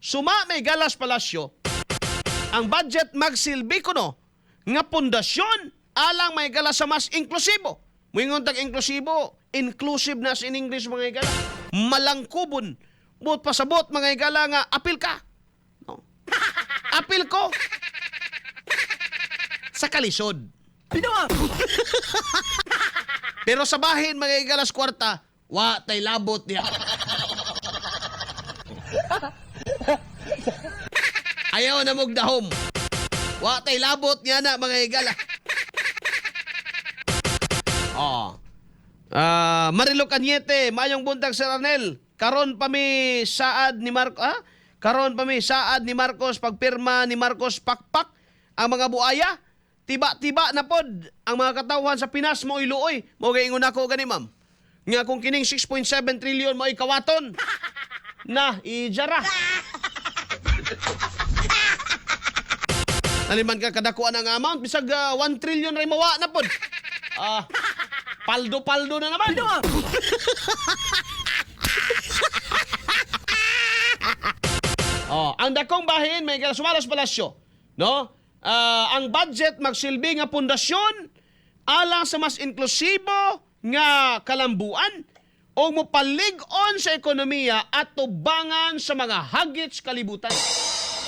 suma may galas palasyo, ang budget magsilbi kuno nga pundasyon alang may galas sa mas inklusibo. Moingon tag inklusibo, inclusiveness in English mga igala. Malangkubon. But pasabot mga igala nga apil ka. No. Apil ko. Sa kalisod. Pero sa bahin mga igalas kwarta, wa tay labot niya. Ayaw na mong dahom. Wa tay labot niya na mga igala. Marilo Cañete, mayong buntag Sir Arnel. Karon pa mi saad ni Karon pa mi saad ni Marcos pagpirma ni Marcos pakpak ang mga buaya. Tiba-tiba na pod ang mga katawhan sa Pinas mo iluoy. Mo gaingon ako gani ma'am. Nga kung kining 6.7 trillion mo ikawaton. Na ijara. Naliman ka kadakuan ang amount bisag 1 trillion ray mawa na pod. Paldo-paldo na naman. Ang dakong bahin may Sumalas Palasyo, no? Ang budget magsilbi nga pundasyon alang sa mas inklusibo nga kalambuan o mopalig-on sa ekonomiya at tubangan sa mga hagits kalibutan.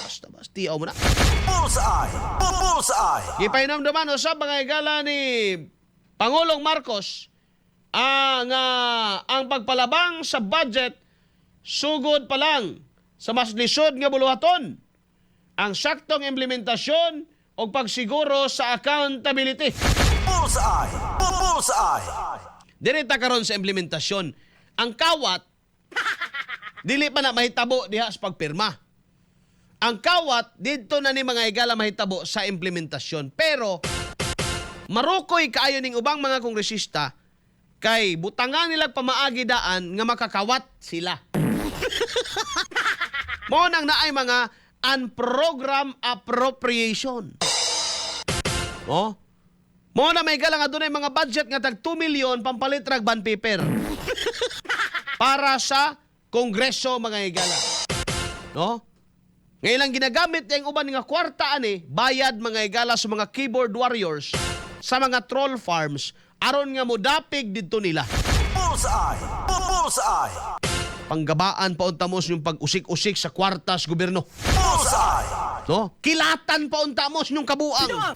Basta tiyaw mo na. Bullseye! Gipahinamdaman usab mga igala ni Pangulong Marcos ang pagpalabang sa budget sugod pa lang sa mas lisod nga buluhaton ang saktong implementasyon o pagsiguro sa accountability. Bullseye! Direta karon sa implementasyon. Ang kawat dili pa na mahitabo diha sa pagpirma. Ang kawat didto na ni mga igala mahitabo sa implementasyon. Pero marukoy kaayo ning ubang mga kongresista kay butangan nila pamaagi daan nga makakawat sila. Mo nang naay mga unprogrammed appropriation. Mo na may galang adunay mga budget nga tag 2 million pampalit rag bond paper. Para sa Kongreso mga igala. No? Ngayon lang ginagamit yung uban nga kwarta ani bayad mga igala sa mga keyboard warriors sa mga troll farms aron nga modapig didto nila. Bullseye! Panggabaan pa untamos yung pag-usik-usik sa kwartas gobyerno. Bullseye! No? Kilatan pa untamos yung kabuang.